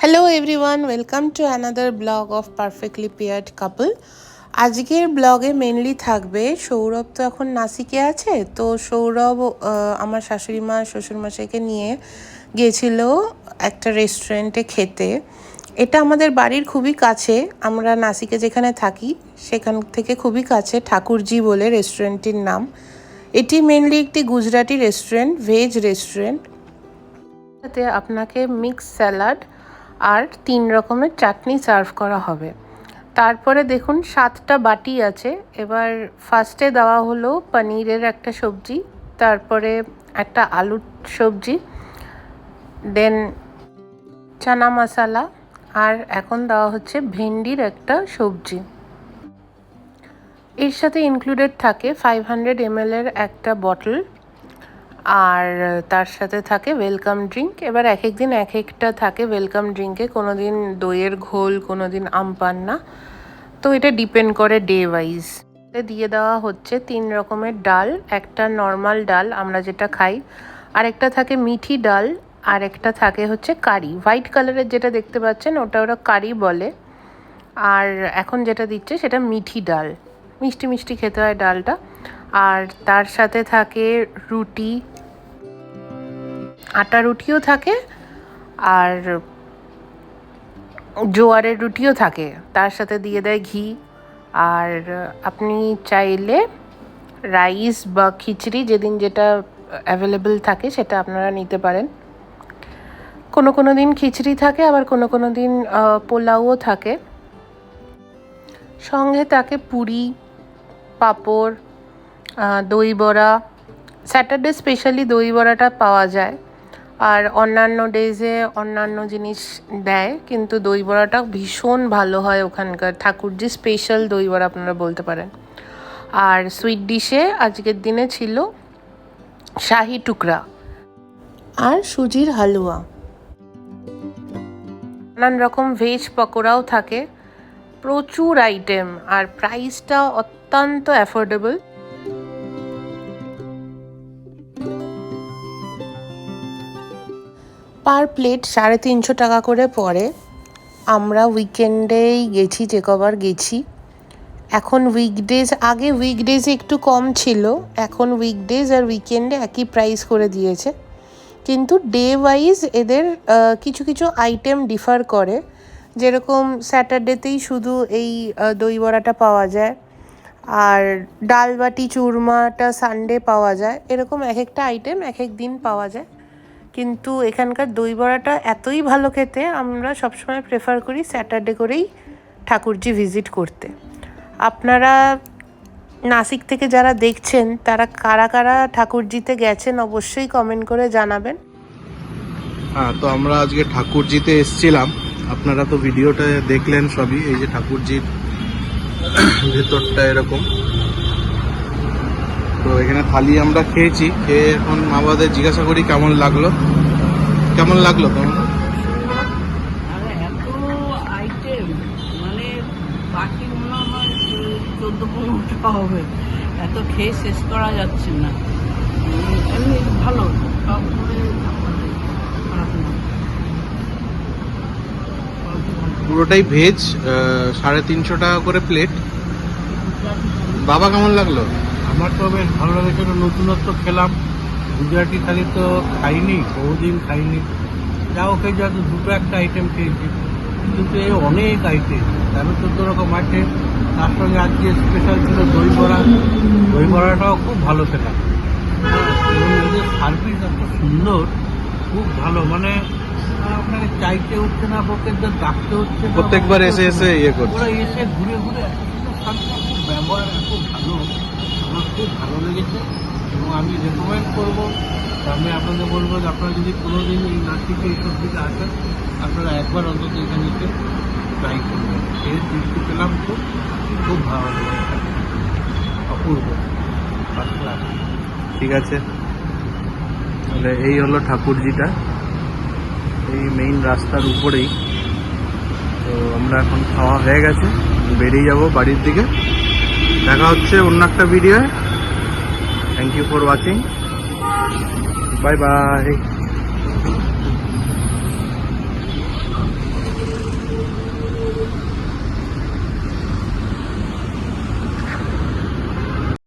Hello everyone, welcome to another blog of perfectly paired couple. আজকের ব্লগে mainly থাকবে সৌরভ তো এখন নাসিকে আছে, তো সৌরভ আমার শাশুড়ি মা শ্বশুরমশাইকে নিয়ে গিয়েছিল একটা রেস্টুরেন্টে খেতে। এটা আমাদের বাড়ির খুবই কাছে, আমরা নাসিকে যেখানে থাকি সেখান থেকে খুবই কাছে। ঠাকুরজি বলে রেস্টুরেন্টটির নাম। এটি মেনলি একটি গুজরাটি রেস্টুরেন্ট, ভেজ রেস্টুরেন্ট। সাথে আপনাকে মিক্স স্যালাড আর 3 রকমের চাটনি সার্ভ করা হবে। তারপরে দেখুন 7টা বাটি আছে। এবার ফার্স্টে দেওয়া হলো পনিরের একটা সবজি, তারপরে একটা আলুর সবজি, দেন চানা মশলা, আর এখন দেওয়া হচ্ছে ভেন্ডির একটা সবজি। এর সাথে ইনক্লুডেড থাকে 500 ml এর একটা বটল, আর তার সাথে থাকে ওয়েলকাম ড্রিঙ্ক। এবার এক এক দিন এক একটা থাকে ওয়েলকাম ড্রিঙ্কে, কোনো দিন দইয়ের ঘোল, কোনো দিন আম পান্না, তো এটা ডিপেন্ড করে ডে ওয়াইজ। দিয়ে দেওয়া হচ্ছে 3 রকমের ডাল, একটা নর্মাল ডাল আমরা যেটা খাই, আর একটা থাকে মিঠি ডাল, আর একটা থাকে হচ্ছে কারি। হোয়াইট কালারের যেটা দেখতে পাচ্ছেন ওটা ওরা কারি বলে, আর এখন যেটা দিচ্ছে সেটা মিঠি ডাল, মিষ্টি মিষ্টি খেতে হয় ডালটা। আর তার সাথে থাকে রুটি, আটা রুটিও থাকে আর জোয়ারের রুটিও থাকে, তার সাথে দিয়ে দেয় ঘি। আর আপনি চাইলে রাইস বা খিচড়ি, যেদিন যেটা অ্যাভেলেবেল থাকে সেটা আপনারা নিতে পারেন। কোনো কোনো দিন খিচড়ি থাকে, আবার কোনো কোনো দিন পোলাওও থাকে। সঙ্গে থাকে পুরি, পাঁপড়, দই বড়া। স্যাটারডে স্পেশালি দই বড়াটা পাওয়া যায়, আর অন্যান্য ডেজে অন্যান্য জিনিস দেয়, কিন্তু দই বড়াটা ভীষণ ভালো হয় ওখানকার। ঠাকুরজি স্পেশাল দই বড়া আপনারা বলতে পারেন। আর সুইট ডিশে আজকের দিনে ছিল শাহি টুকরা আর সুজির হালুয়া। নানান রকম ভেজ পকোড়াও থাকে, প্রচুর আইটেম, আর প্রাইসটা অত্যন্ত অ্যাফোর্ডেবল। পার প্লেট 350 টাকা করে পড়ে। আমরা উইকেন্ডেই গেছি, যে কবার গেছি। এখন উইকডেজ, আগে উইকডেজে একটু কম ছিল, এখন উইকডেজ আর উইকেন্ডে একই প্রাইস করে দিয়েছে। কিন্তু ডে ওয়াইজ এদের কিছু কিছু আইটেম ডিফার করে, যেরকম স্যাটারডেতেই শুধু এই দই বড়াটা পাওয়া যায়, আর ডাল বাটি চুরমাটা সানডে পাওয়া যায়। এরকম এক একটা আইটেম এক এক দিন পাওয়া যায়। কিন্তু এখানকার দই বড়াটা এতই ভালো খেতে, আমরা সবসময় প্রেফার করি স্যাটারডে করেই ঠাকুরজি ভিজিট করতে। আপনারা নাসিক থেকে যারা দেখছেন তারা কারা কারা ঠাকুরজিতে গেছেন অবশ্যই কমেন্ট করে জানাবেন। হ্যাঁ, তো আমরা আজকে ঠাকুরজিতে এসেছিলাম। আপনারা তো ভিডিওটা দেখলেন সবই। এই যে ঠাকুরজির ভেতরটা এরকম। তো এখানে থালি আমরা খেয়েছি, খেয়ে এখন মা বাবাদের জিজ্ঞাসা করি কেমন লাগলো। কেমন লাগলো তোমার? এত আইটেম, মানে বাকি মনে হয় 14-15টা হবে, এত খেয়ে শেষ করা যাচ্ছে না। এমনি ভালো, সব করে খারাপ না। পুরোটাই ভেজ, 350 টাকা করে প্লেট। বাবা কেমন লাগলো? আমার তো বেশ ভালো লেগেছে, নতুনত্ব খেলাম। গুজরাটি থালি তো খাইনি, বহুদিন খাইনি। যা ওকে যত দুটো একটা আইটেম খেয়েছি, কিন্তু এই অনেক আইটেম, 13-14 রকম আইটেম। তার সঙ্গে আজকে স্পেশাল ছিল দই বড়া। দই বড়াটাও খুব ভালো খেলাম, এবং এদের সার্ভিস এত সুন্দর, খুব ভালো। মানে আপনাকে চাইতে হচ্ছে না, প্রত্যেকবার ডাকতে হচ্ছে না, প্রত্যেকবার এসে এসে ইয়ে করছে। ওরা এসে ঘুরে ঘুরে এত সুন্দর সার্ভিস, খুব ব্যবহার এত ভালো, আমার খুব ভালো লেগেছে। এবং আমি রেকমেন্ড করবো, আমি আপনাদের বলবো যে আপনারা যদি কোনোদিন এই নাসিকে এইসব দিকে আসেন, আপনারা একবার অন্তত এখানে এসে ট্রাই করবেন। এর দৃষ্টি পেলাম, খুব খুব ভালো লেগেছে, অপূর্ব, ফার্স্ট ক্লাস। ঠিক আছে, তাহলে এই হলো ঠাকুরজিটা, এই মেইন রাস্তার উপরেই। তো আমরা এখন খাওয়া হয়ে গেছে, বেরিয়ে যাব বাড়ির দিকে। দেখা হচ্ছে অন্য একটা video. Thank you for watching, bye by.